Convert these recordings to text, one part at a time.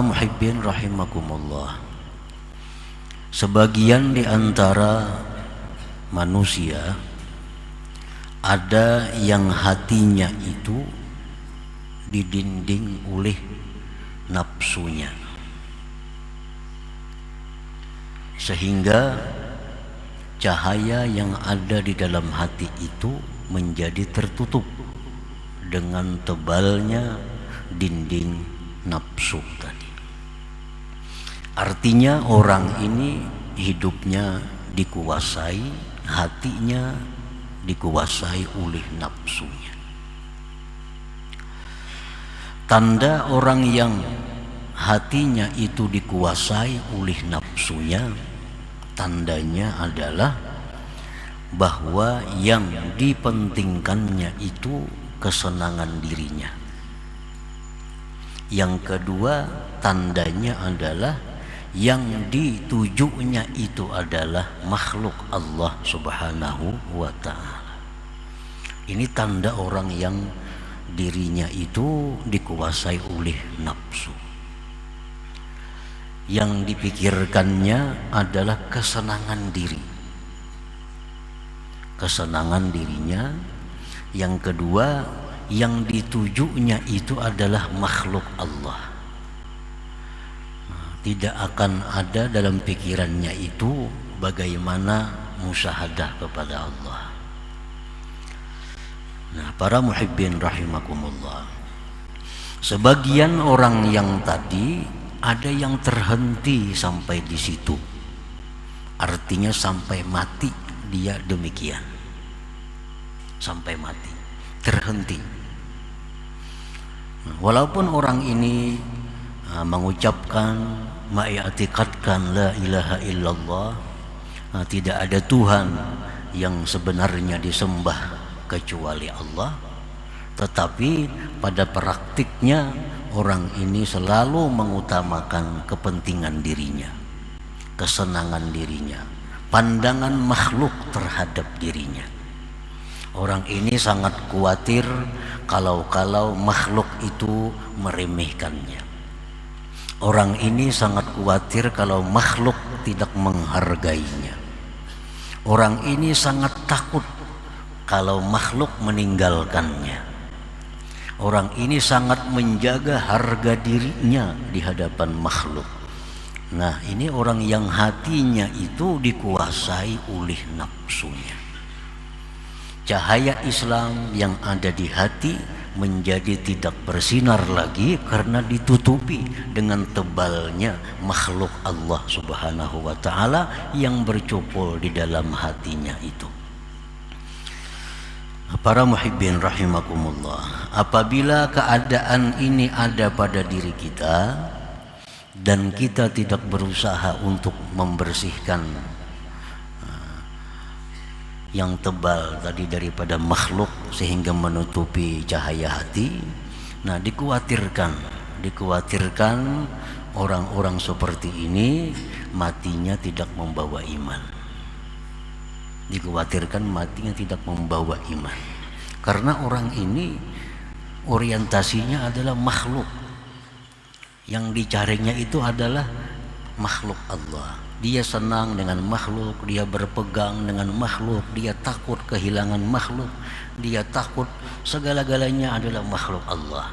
Muhibbin rahimakumullah. Sebagian di antara manusia ada yang hatinya itu didinding oleh nafsunya, sehingga cahaya yang ada di dalam hati itu menjadi tertutup dengan tebalnya dinding nafsu tadi. Artinya orang ini hidupnya dikuasai, hatinya dikuasai oleh nafsunya. Tanda orang yang hatinya itu dikuasai oleh nafsunya, tandanya adalah bahwa yang dipentingkannya itu kesenangan dirinya. Yang kedua, tandanya adalah yang ditujunya itu adalah makhluk Allah Subhanahu wa ta'ala. Ini tanda orang yang dirinya itu dikuasai oleh nafsu. Yang dipikirkannya adalah kesenangan diri, kesenangan dirinya. Yang kedua, yang ditujunya itu adalah makhluk Allah. Tidak akan ada dalam pikirannya itu bagaimana musyahadah kepada Allah. Nah, para muhibbin rahimakumullah, sebagian orang yang tadi ada yang terhenti sampai di situ, artinya sampai mati dia demikian, sampai mati terhenti. Walaupun orang ini mengucapkan, ma'iktikadkan la ilaha illallah, tidak ada Tuhan yang sebenarnya disembah kecuali Allah, tetapi pada praktiknya orang ini selalu mengutamakan kepentingan dirinya, kesenangan dirinya, pandangan makhluk terhadap dirinya. Orang ini sangat khawatir kalau makhluk itu meremehkannya. Orang ini sangat khawatir kalau makhluk tidak menghargainya. Orang ini sangat takut kalau makhluk meninggalkannya. Orang ini sangat menjaga harga dirinya di hadapan makhluk. Nah, ini orang yang hatinya itu dikuasai oleh nafsunya. Cahaya Islam yang ada di hati menjadi tidak bersinar lagi karena ditutupi dengan tebalnya makhluk Allah Subhanahu wa ta'ala yang bercupul di dalam hatinya itu. Para muhibbin rahimakumullah, apabila keadaan ini ada pada diri kita dan kita tidak berusaha untuk membersihkan yang tebal tadi daripada makhluk sehingga menutupi cahaya hati, nah dikhawatirkan orang-orang seperti ini matinya tidak membawa iman. Dikhawatirkan matinya tidak membawa iman karena orang ini orientasinya adalah makhluk, yang dicarinya itu adalah makhluk Allah. Dia senang dengan makhluk, dia berpegang dengan makhluk, dia takut kehilangan makhluk, dia takut segala-galanya adalah makhluk Allah.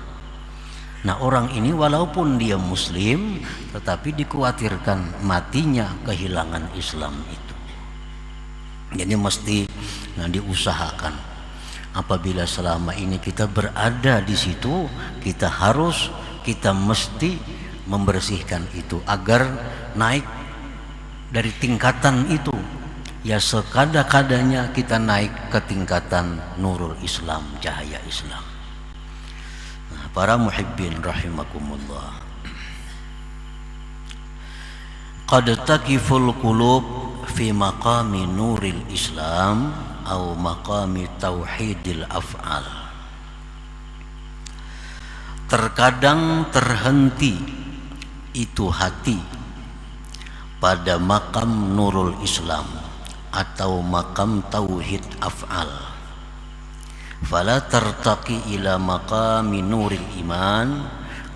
Nah, orang ini walaupun dia muslim tetapi dikhawatirkan matinya kehilangan Islam itu. Jadi mesti diusahakan. Apabila selama ini kita berada di situ, kita mesti membersihkan itu agar naik dari tingkatan itu. Ya sekada-kadanya kita naik ke tingkatan nurul Islam, cahaya Islam. Nah, para muhibbin rahimakumullah, qad taqiful qulub fi maqami nuril Islam atau maqami tauhidil af'al. Terkadang terhenti itu hati pada makam nurul Islam atau makam tauhid af'al. Fala tartaqi ila maqami nuril iman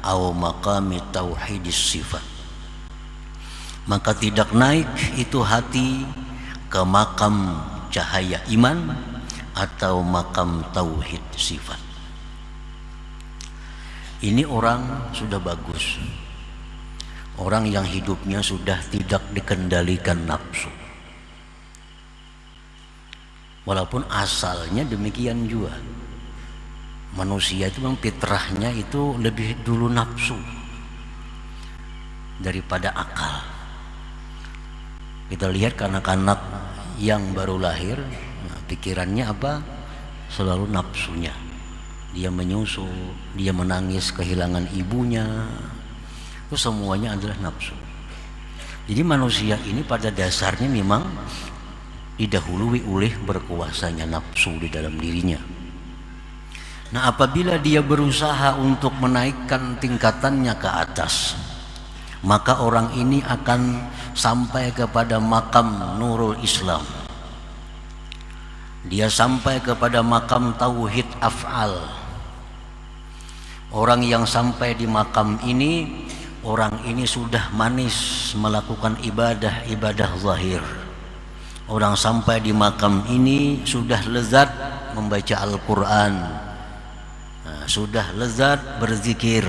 au maqami tauhidis sifat. Maka tidak naik itu hati ke makam cahaya iman atau makam tauhid sifat. Ini orang sudah bagus, orang yang hidupnya sudah tidak dikendalikan nafsu. Walaupun asalnya demikian juga, manusia itu memang fitrahnya itu lebih dulu nafsu daripada akal. Kita lihat anak-anak yang baru lahir, pikirannya apa? Selalu nafsunya. Dia menyusu, dia menangis kehilangan ibunya, itu semuanya adalah nafsu. Jadi manusia ini pada dasarnya memang didahului oleh berkuasanya nafsu di dalam dirinya. Nah, apabila dia berusaha untuk menaikkan tingkatannya ke atas, maka orang ini akan sampai kepada makam nurul Islam. Dia sampai kepada makam tauhid af'al. Orang yang sampai di makam ini, orang ini sudah manis melakukan ibadah zahir. Orang sampai di makam ini sudah lezat membaca Al-Quran, sudah lezat berzikir.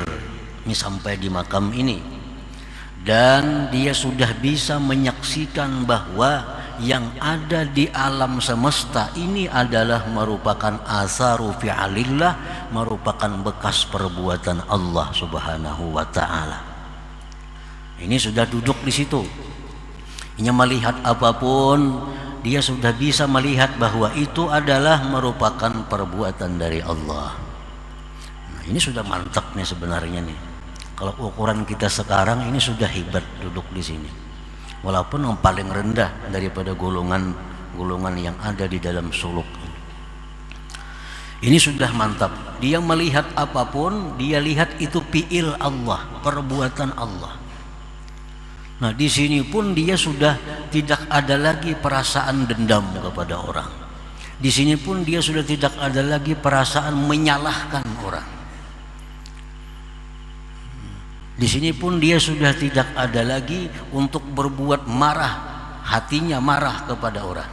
Ini sampai di makam ini, dan dia sudah bisa menyaksikan bahwa yang ada di alam semesta ini adalah merupakan asaru fi'alillah, merupakan bekas perbuatan Allah Subhanahu wa ta'ala. Ini sudah duduk di situ. Ini melihat apapun, dia sudah bisa melihat bahwa itu adalah merupakan perbuatan dari Allah. Nah, ini sudah mantap nih sebenarnya nih. Kalau ukuran kita sekarang ini sudah hebat duduk di sini. Walaupun yang paling rendah daripada golongan yang ada di dalam suluk. Ini sudah mantap. Dia melihat apapun, dia lihat itu fi'il Allah, perbuatan Allah. Nah, di sini pun dia sudah tidak ada lagi perasaan dendam kepada orang. Di sini pun dia sudah tidak ada lagi perasaan menyalahkan orang. Di sini pun dia sudah tidak ada lagi untuk berbuat marah, hatinya marah kepada orang.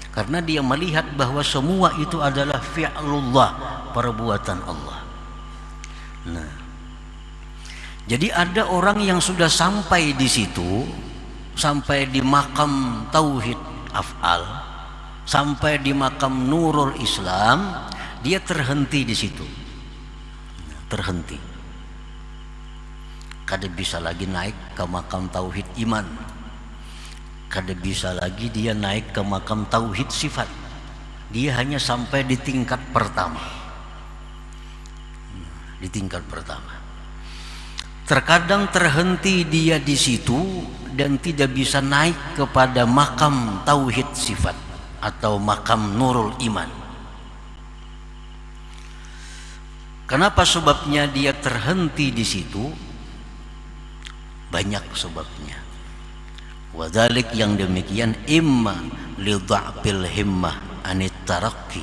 Karena dia melihat bahwa semua itu adalah fi'lullah, perbuatan Allah. Nah, jadi ada orang yang sudah sampai di situ, sampai di makam tauhid af'al, sampai di makam nurul Islam, dia terhenti di situ. Terhenti. Kada bisa lagi naik ke makam tauhid iman. Kada bisa lagi dia naik ke makam tauhid sifat. Dia hanya sampai di tingkat pertama. Di tingkat pertama. Terkadang terhenti dia di situ dan tidak bisa naik kepada makam tauhid sifat atau makam nurul iman. Kenapa sebabnya dia terhenti di situ? Banyak sebabnya. Wadhalik, yang demikian, imma li dha'fil himmah anit tarakki.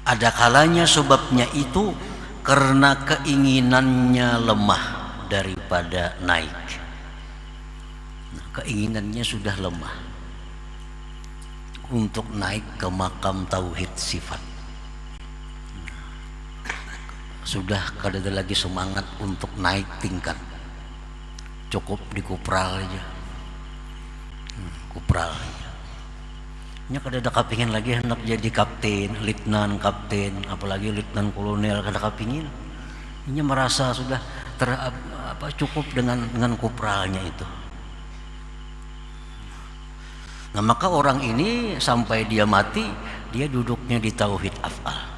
Ada kalanya sebabnya itu karena keinginannya lemah daripada naik. Nah, keinginannya sudah lemah untuk naik ke makam tauhid sifat. Sudah kada ada lagi semangat untuk naik tingkat, cukup di kupral aja. Kupral aja. Nya kada ada kapingin lagi hendak jadi kapten, letnan kapten, apalagi letnan kolonel, kada kapingin. Nya merasa sudah cukup dengan kupralnya itu. Nah, maka orang ini sampai dia mati, dia duduknya di tauhid af'al.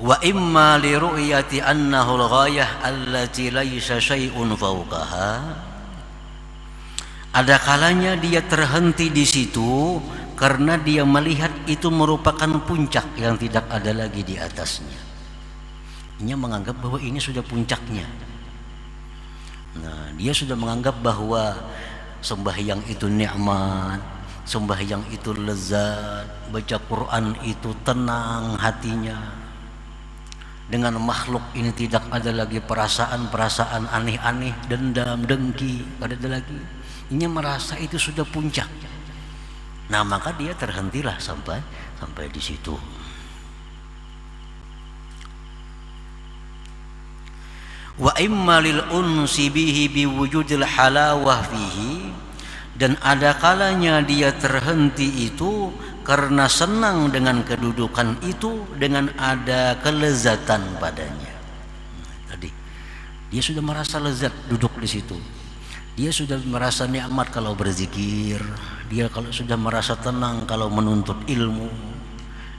Wa imma li ru'yati annahu al-ghayah allati laysa syai'un fawqaha. Ada kalanya dia terhenti di situ karena dia melihat itu merupakan puncak yang tidak ada lagi di atasnya. Dia menganggap bahwa ini sudah puncaknya. Nah, dia sudah menganggap bahwa sembahyang itu nikmat, sembahyang itu lezat, baca Quran itu tenang hatinya. Dengan makhluk ini tidak ada lagi perasaan-perasaan aneh-aneh, dendam, dengki, tidak ada lagi. Ini merasa itu sudah puncak. Nah, maka dia terhentilah sampai di situ. Wa imma lil unsi bihi biwujudil halawah fihi, dan ada kalanya dia terhenti itu karena senang dengan kedudukan itu, dengan ada kelezatan padanya. Tadi dia sudah merasa lezat duduk di situ. Dia sudah merasa nikmat kalau berzikir. Dia kalau sudah merasa tenang kalau menuntut ilmu.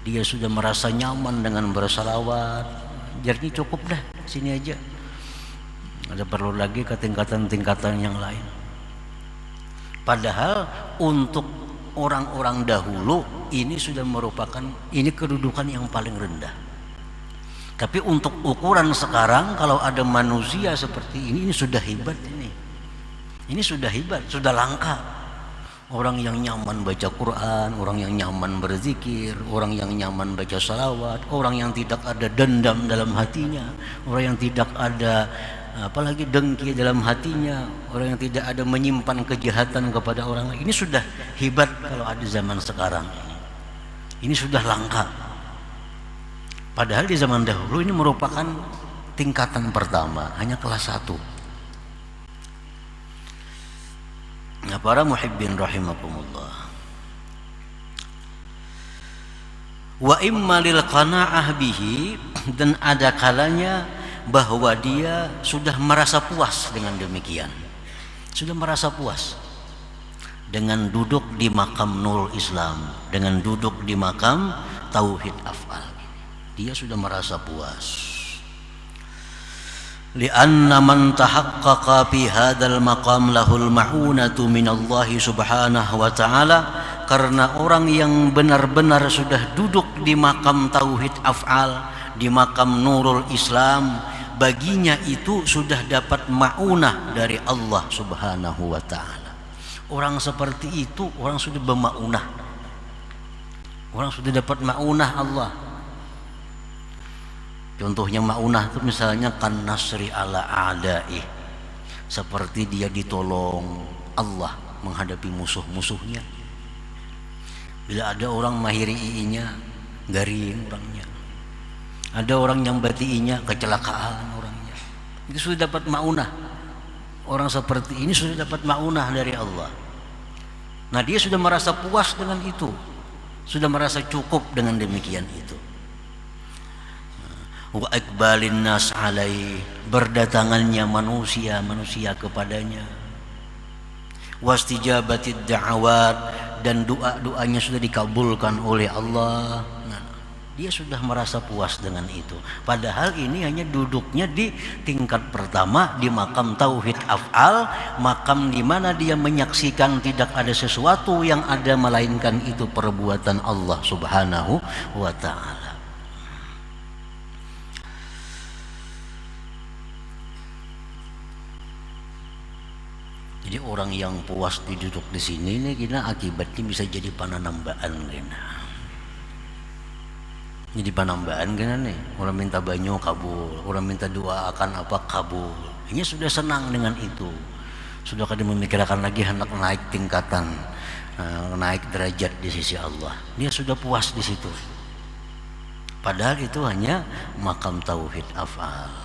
Dia sudah merasa nyaman dengan bersalawat. Jadi cukup dah sini aja. Ada perlu lagi ke tingkatan-tingkatan yang lain. Padahal untuk orang-orang dahulu ini sudah merupakan ini kedudukan yang paling rendah. Tapi untuk ukuran sekarang, kalau ada manusia seperti ini sudah hebat ini. Ini sudah hebat, sudah langka. Orang yang nyaman baca Quran, orang yang nyaman berzikir, orang yang nyaman baca salawat, orang yang tidak ada dendam dalam hatinya, orang yang tidak ada apalagi dengki dalam hatinya, orang yang tidak ada menyimpan kejahatan kepada orang lain. Ini sudah hebat kalau ada zaman sekarang. Ini sudah langka. Padahal di zaman dahulu ini merupakan tingkatan pertama, hanya kelas 1. Nah, para muhibbin rahimakumullah. Wa imma lil qana'ah bihi, dan ada kalanya bahwa dia sudah merasa puas dengan demikian. Sudah merasa puas dengan duduk di makam Nurul Islam, dengan duduk di makam Tauhid Af'al. Dia sudah merasa puas. Lianna man tahaqqaqa fi hadzal maqam lahul ma'unatu minallahi subhanahu wa ta'ala, karena orang yang benar-benar sudah duduk di makam Tauhid Af'al, di makam Nurul Islam, baginya itu sudah dapat ma'unah dari Allah subhanahu wa ta'ala. Orang seperti itu, orang sudah berma'unah, orang sudah dapat ma'unah Allah. Contohnya ma'unah itu misalnya kan nasri ala a'da'i, seperti dia ditolong Allah menghadapi musuh-musuhnya. Bila ada orang mahiri iinya, garing orangnya. Ada orang yang batiinya, kecelakaan orangnya. Itu sudah dapat ma'unah. Orang seperti ini sudah dapat ma'unah dari Allah. Nah, dia sudah merasa puas dengan itu, sudah merasa cukup dengan demikian itu. Wa iqbalin nas alaih, berdatangannya manusia kepadanya. Wastijabatid da'awat, dan doa-doanya sudah dikabulkan oleh Allah. Nah, dia sudah merasa puas dengan itu. Padahal ini hanya duduknya di tingkat pertama, di makam Tauhid Af'al, makam di mana dia menyaksikan tidak ada sesuatu yang ada melainkan itu perbuatan Allah subhanahu wa ta'ala. Jadi orang yang puas duduk di sini ini kira akibatnya bisa jadi pananambaan kena. Jadi panambaan kena nih. Orang minta banyu kabul, orang minta doa akan apa kabul. Ini sudah senang dengan itu. Sudah kada memikirkan lagi hendak naik tingkatan, naik derajat di sisi Allah. Dia sudah puas di situ. Padahal itu hanya makam Tauhid Af'al.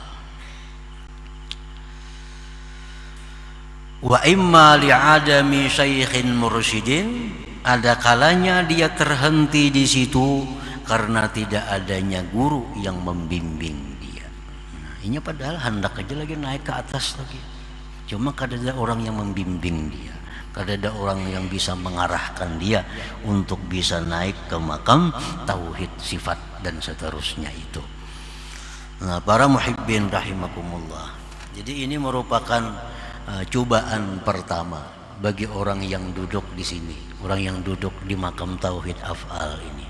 Wa imma li'adami syaikhin mursyidin, ada kalanya dia terhenti di situ karena tidak adanya guru yang membimbing dia. Nah, ini padahal hendak aja lagi naik ke atas lagi. Cuma kada ada orang yang membimbing dia, kada ada orang yang bisa mengarahkan dia untuk bisa naik ke makam tauhid sifat dan seterusnya itu. Nah, para muhibbin rahimakumullah. Jadi ini merupakan cobaan pertama bagi orang yang duduk di sini, orang yang duduk di makam Tauhid Af'al ini.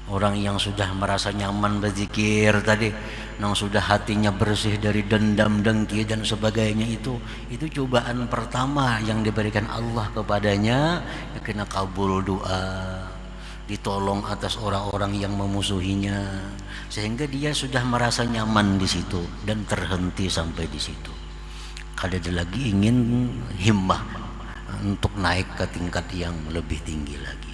Orang yang sudah merasa nyaman berzikir tadi, yang sudah hatinya bersih dari dendam, dengki dan sebagainya, itu cobaan pertama yang diberikan Allah kepadanya. Ya, kena kabul doa, ditolong atas orang-orang yang memusuhinya, sehingga dia sudah merasa nyaman di situ dan terhenti sampai di situ. Kada ada lagi ingin himmah untuk naik ke tingkat yang lebih tinggi lagi.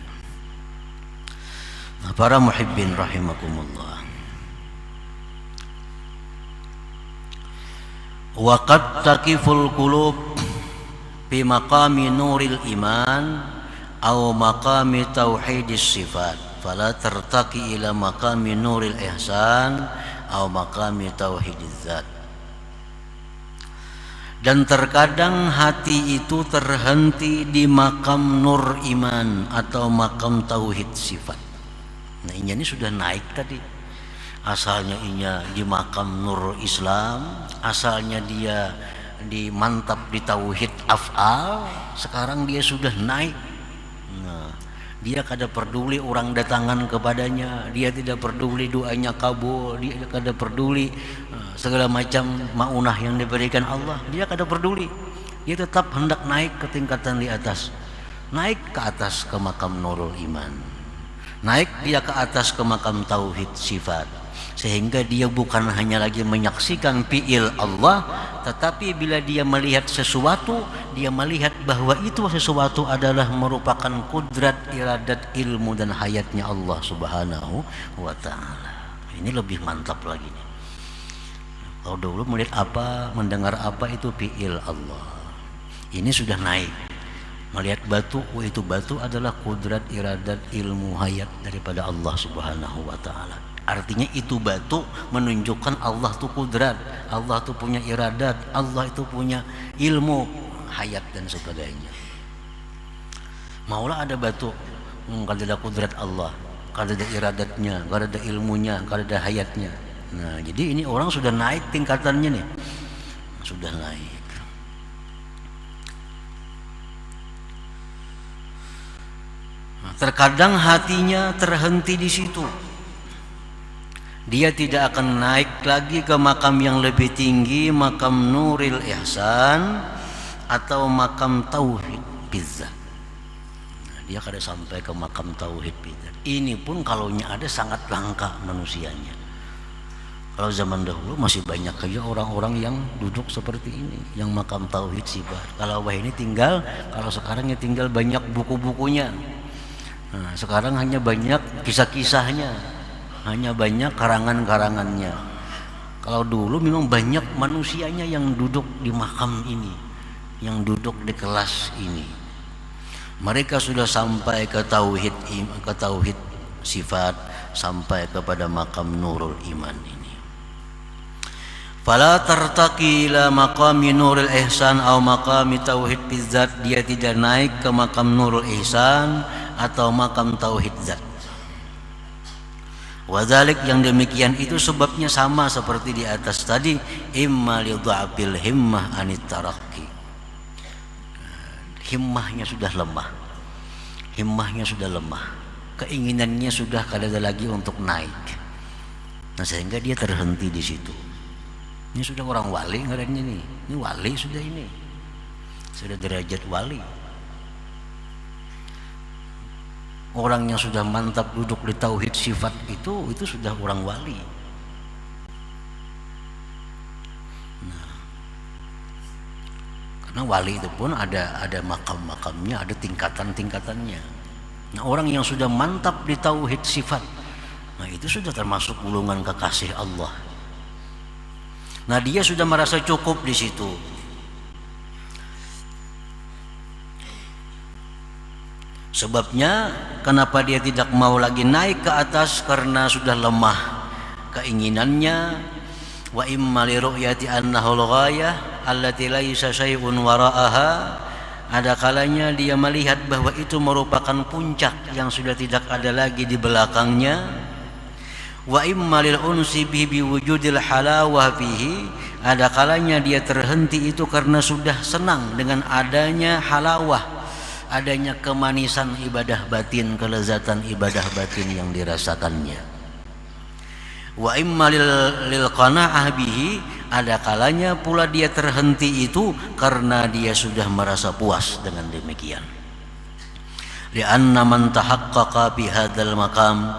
Nah, para muhibbin rahimakumullah, wa qad taqiful qulub fi maqami nuril iman aw maqami tauhidis sifat fala tartaqi ila maqami nuril ihsan aw maqami tauhidiz zat. Dan terkadang hati itu terhenti di makam nur iman atau makam tauhid sifat. Nah, ini sudah naik tadi. Asalnya inya di makam nur Islam, asalnya dia di mantap di tauhid af'al, sekarang dia sudah naik. Nah, dia kada peduli orang datangan kepadanya, dia tidak peduli doanya kabul, dia kada peduli segala macam maunah yang diberikan Allah, dia kada peduli. Dia tetap hendak naik ke tingkatan di atas, naik ke atas ke makam nurul iman, naik dia ke atas ke makam tauhid sifat, sehingga dia bukan hanya lagi menyaksikan fi'il Allah, tetapi bila dia melihat sesuatu, dia melihat bahwa itu sesuatu adalah merupakan kudrat, iradat, ilmu dan hayatnya Allah subhanahu wa ta'ala. Ini lebih mantap lagi nih. Kalau dulu melihat apa, mendengar apa, itu fi'il Allah. Ini sudah naik. Melihat batu, itu batu adalah kudrat, iradat, ilmu, hayat daripada Allah subhanahu wa ta'ala. Artinya itu batu menunjukkan Allah itu kudrat, Allah itu punya iradat, Allah itu punya ilmu, hayat dan sebagainya. Maulah ada batu, kalau ada kudrat Allah, kalau ada iradatnya, kalau ada ilmunya, kalau ada hayatnya. Nah, jadi ini orang sudah naik tingkatannya nih, sudah naik. Terkadang hatinya terhenti di situ. Dia tidak akan naik lagi ke makam yang lebih tinggi, makam nuril ihsan atau makam tauhid bizzat. Nah, dia kada sampai ke makam tauhid bizzat. Ini pun kalaunya ada sangat langka manusianya. Kalau zaman dahulu masih banyak aja orang-orang yang duduk seperti ini, yang makam tauhid sifat. Kalau wah ini tinggal, kalau sekarang ya tinggal banyak buku-bukunya. Nah, sekarang hanya banyak kisah-kisahnya, hanya banyak karangan-karangannya. Kalau dulu memang banyak manusianya yang duduk di makam ini, yang duduk di kelas ini. Mereka sudah sampai ke tauhid sifat, sampai kepada makam nurul iman ini. Fala tartaqi ila maqami nurul ihsan atau maqami tauhid bizzat. Dia tidak naik ke makam nurul ihsan atau makam tauhid zat. Wadzalik, yang demikian itu sebabnya sama seperti di atas tadi, imma li dha'fil himmah anit tarakki. Himmahnya sudah lemah. Himmahnya sudah lemah. Keinginannya sudah kada ada lagi untuk naik. Nah, sehingga dia terhenti di situ. Ini sudah orang wali ngarannya nih. Ini wali sudah ini. Sudah derajat wali. Orang yang sudah mantap duduk di tauhid sifat itu sudah orang wali. Nah, karena wali itu pun ada makam-makamnya, ada tingkatan-tingkatannya. Nah, orang yang sudah mantap di tauhid sifat, nah itu sudah termasuk golongan kekasih Allah. Nah, dia sudah merasa cukup di situ. Sebabnya kenapa dia tidak mau lagi naik ke atas, karena sudah lemah keinginannya. Wa imma li ru'yati annahu al-ghayah allati laisa syai'un wara'aha. Ada kalanya dia melihat bahwa itu merupakan puncak yang sudah tidak ada lagi di belakangnya. Wa imma lil unsi bihi biwujudil halawah fihi. Ada kalanya dia terhenti itu karena sudah senang dengan adanya halawah, adanya kemanisan ibadah batin, kelezatan ibadah batin yang dirasakannya. Wa imma lil qanaa'ah bihi, ada kalanya pula dia terhenti itu karena dia sudah merasa puas dengan demikian. Li'anna man tahaqqaqa bi hadzal maqam,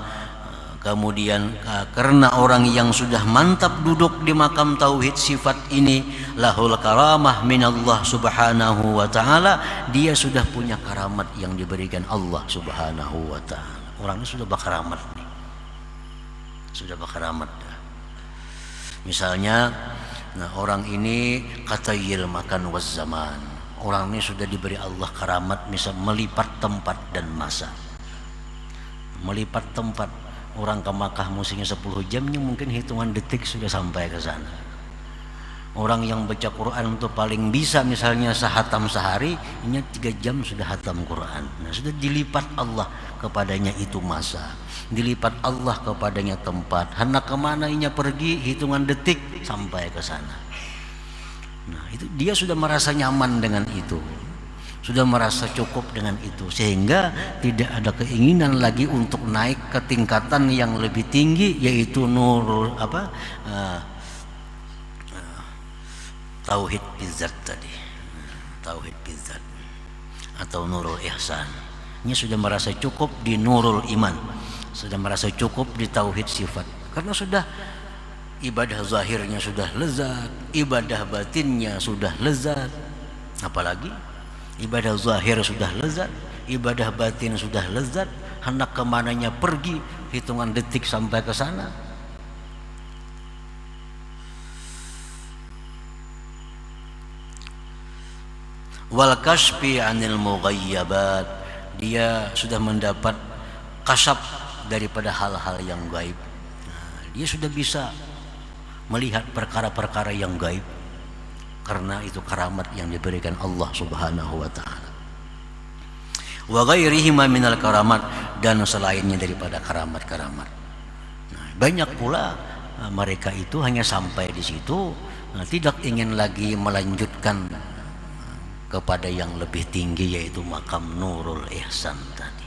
kemudian karena orang yang sudah mantap duduk di makam tauhid sifat ini, lahul karamah minallah subhanahu wa ta'ala, dia sudah punya karamat yang diberikan Allah subhanahu wa ta'ala. Orangnya sudah berkaramat nih. Sudah berkaramat. Misalnya, nah orang ini katayil makan waz zaman. Orang ini sudah diberi Allah karamat bisa melipat tempat dan masa. Melipat tempat. Orang ke Makkah musimnya 10 jamnya mungkin hitungan detik sudah sampai ke sana. Orang yang baca Quran itu paling bisa misalnya sehatam sehari, ini 3 jam sudah hatam Quran. Nah, sudah dilipat Allah kepadanya itu masa. Dilipat Allah kepadanya tempat. Hendak kemana inya pergi, hitungan detik sampai ke sana. Nah, itu dia sudah merasa nyaman dengan itu, sudah merasa cukup dengan itu, sehingga tidak ada keinginan lagi untuk naik ke tingkatan yang lebih tinggi, yaitu nurul tauhid bizzat tadi, tauhid bizzat atau nurul ihsan. Ini sudah merasa cukup di nurul iman, sudah merasa cukup di tauhid sifat, karena sudah ibadah zahirnya sudah lezat, ibadah batinnya sudah lezat. Apalagi ibadah zahir sudah lezat, ibadah batin sudah lezat, hendak kemananya pergi, hitungan detik sampai ke sana. Wal kasfi anil mughayyabat, dia sudah mendapat kasab daripada hal-hal yang gaib. Nah, dia sudah bisa melihat perkara-perkara yang gaib, karena itu karamat yang diberikan Allah subhanahu wa ta'ala. Wa ghairihima minal karamat, dan selainnya daripada karamat-karamat. Nah, banyak pula mereka itu hanya sampai di situ, tidak ingin lagi melanjutkan kepada yang lebih tinggi, yaitu makam nurul ihsan tadi.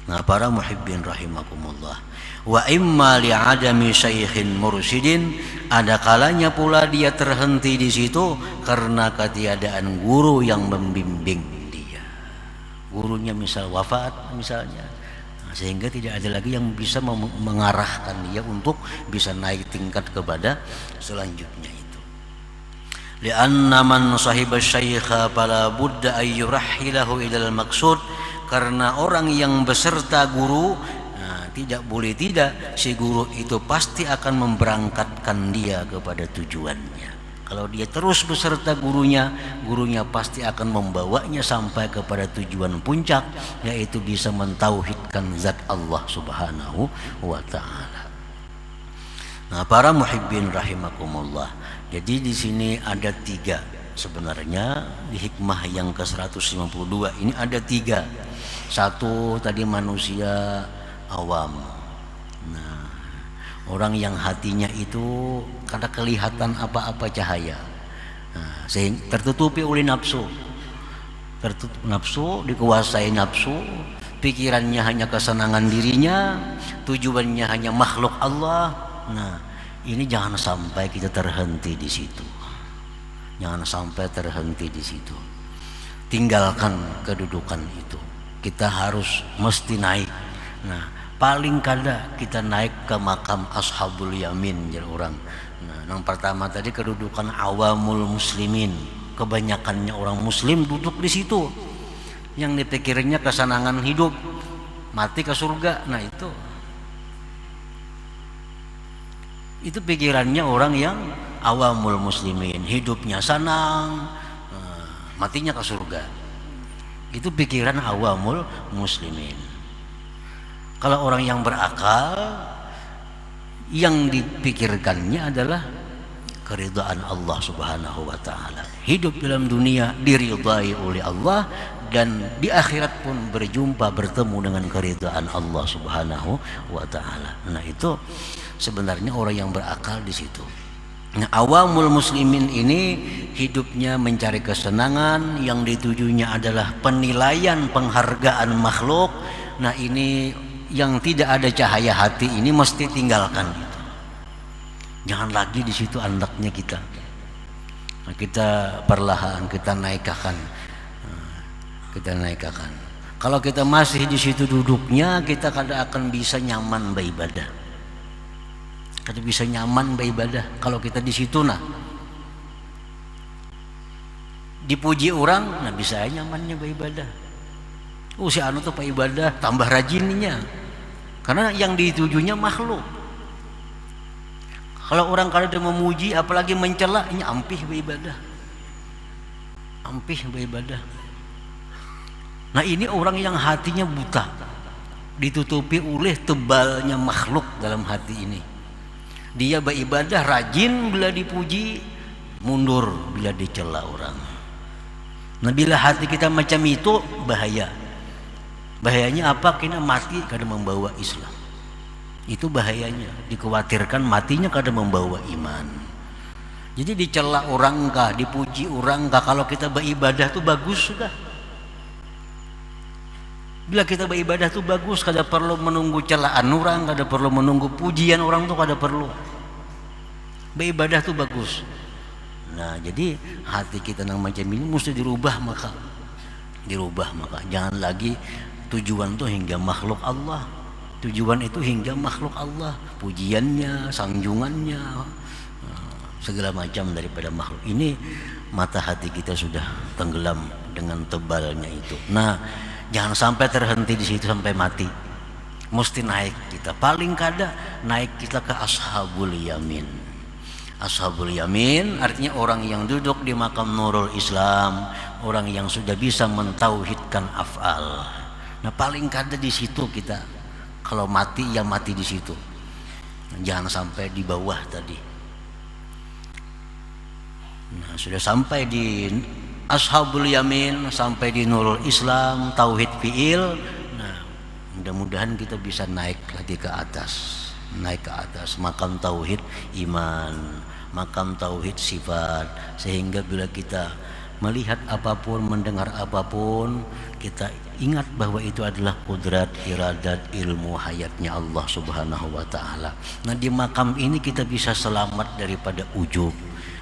Nah, para muhibbin rahimakumullah, wa imma li'adami syaikhin mursyidin, ada kalanya pula dia terhenti di situ karena ketiadaan guru yang membimbing dia. Gurunya misal wafat misalnya, sehingga tidak ada lagi yang bisa mengarahkan dia untuk bisa naik tingkat kepada selanjutnya itu. Li'anna man sahiba syaikha fala budda ay yurahhilahu ilal maqsud, karena orang yang beserta guru, tidak boleh tidak, si guru itu pasti akan memberangkatkan dia kepada tujuannya. Kalau dia terus beserta gurunya, gurunya pasti akan membawanya sampai kepada tujuan puncak, yaitu bisa mentauhidkan zat Allah subhanahu wa ta'ala. Nah, para muhibbin rahimakumullah, jadi di sini ada 3 sebenarnya, di hikmah yang ke-152 ini ada 3. Satu tadi manusia awam. Nah, orang yang hatinya itu kada kelihatan apa-apa cahaya, nah, sehingga tertutupi oleh nafsu, tertutup nafsu, dikuasai nafsu, pikirannya hanya kesenangan dirinya, tujuannya hanya makhluk Allah. Nah, ini jangan sampai kita terhenti di situ, jangan sampai terhenti di situ. Tinggalkan kedudukan itu, kita harus mesti naik. Nah, paling kada kita naik ke makam ashabul yamin jadi orang. Nah, yang pertama tadi kedudukan awamul muslimin, kebanyakannya orang muslim duduk di situ, yang dipikirnya kesenangan hidup, mati ke surga. Nah, itu pikirannya orang yang awamul muslimin, hidupnya senang, matinya ke surga. Itu pikiran awamul muslimin. Kalau orang yang berakal, yang dipikirkannya adalah keridhaan Allah subhanahu wa ta'ala. Hidup dalam dunia diridai oleh Allah, dan di akhirat pun bertemu dengan keridhaan Allah subhanahu wa ta'ala. Nah, itu sebenarnya orang yang berakal di situ. Nah, awamul muslimin ini hidupnya mencari kesenangan, yang ditujunya adalah penilaian penghargaan makhluk. Nah, ini yang tidak ada cahaya hati ini mesti tinggalkan. Jangan lagi di situ andaknya kita. Nah, kita perlahan kita naikkan. Kita naikkan. Kalau kita masih di situ duduknya, kita kada akan bisa nyaman beribadah. Kada bisa nyaman beribadah kalau kita di situ. Nah, dipuji orang, nah bisa nyamannya beribadah. Oh, si anu tuh pak ibadah tambah rajinnya, karena yang ditujunya makhluk. Kalau orang kada memuji apalagi mencela, ini ampih beribadah, ampih beribadah. Nah, ini orang yang hatinya buta, ditutupi oleh tebalnya makhluk dalam hati ini. Dia beribadah rajin bila dipuji, mundur bila dicela orang. Nah, bila hati kita macam itu, bahaya. Bahayanya apa? Kena mati kada membawa Islam. Itu bahayanya. Dikhawatirkan matinya kada membawa iman. Jadi dicela orang kah, dipuji orang kah, kalau kita beribadah tuh bagus sudah. Bila kita beribadah tuh bagus, kada perlu menunggu celaan orang, kada perlu menunggu pujian orang tuh kada perlu. Beribadah tuh bagus. Nah, jadi hati kita yang macam ini mesti dirubah maka. Jangan lagi tujuan tuh hingga makhluk Allah. Tujuan itu hingga makhluk Allah, pujiannya, sanjungannya, segala macam daripada makhluk. Ini mata hati kita sudah tenggelam dengan tebalnya itu. Nah, jangan sampai terhenti di situ sampai mati. Mesti naik kita. Paling kada naik kita ke ashabul yamin. Ashabul yamin artinya orang yang duduk di makam Nurul Islam, orang yang sudah bisa mentauhidkan af'al. Nah, paling kada di situ kita. Kalau mati ya mati di situ. Jangan sampai di bawah tadi. Nah, sudah sampai di Ashabul Yamin, sampai di Nurul Islam, tauhid fi'il. Nah, mudah-mudahan kita bisa naik lagi ke atas. Naik ke atas makam tauhid iman, makam tauhid sifat, sehingga bila kita melihat apapun, mendengar apapun, kita ingat bahwa itu adalah kudrat, iradat, ilmu hayatnya Allah Subhanahu wa ta'ala. Nah, di makam ini kita bisa selamat daripada ujub.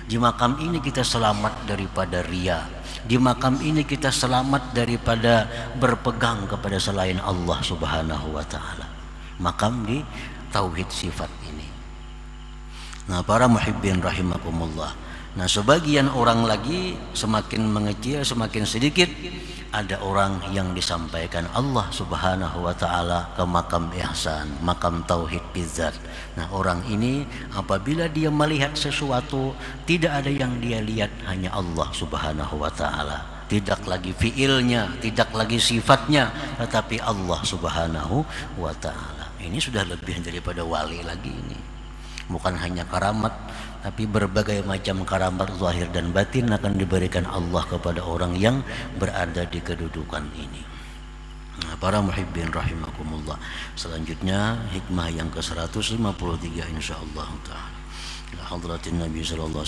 Di makam ini kita selamat daripada riya. Di makam ini kita selamat daripada berpegang kepada selain Allah Subhanahu wa ta'ala. Makam di tauhid sifat ini. Nah, para muhibbin rahimakumullah. Nah, sebagian orang lagi semakin mengecil, semakin sedikit, ada orang yang disampaikan Allah Subhanahu wa ta'ala ke makam ihsan, makam tauhid bizzat. Nah, orang ini apabila dia melihat sesuatu, tidak ada yang dia lihat, hanya Allah Subhanahu wa ta'ala. Tidak lagi fiilnya, tidak lagi sifatnya, tetapi Allah Subhanahu wa ta'ala. Ini sudah lebih daripada wali lagi ini. Bukan hanya karamat, tapi berbagai macam karamat zahir dan batin akan diberikan Allah kepada orang yang berada di kedudukan ini. Nah, para muhibbin rahimakumullah. Selanjutnya hikmah yang ke-153 insyaallah taala. Hadratin Nabi sallallahu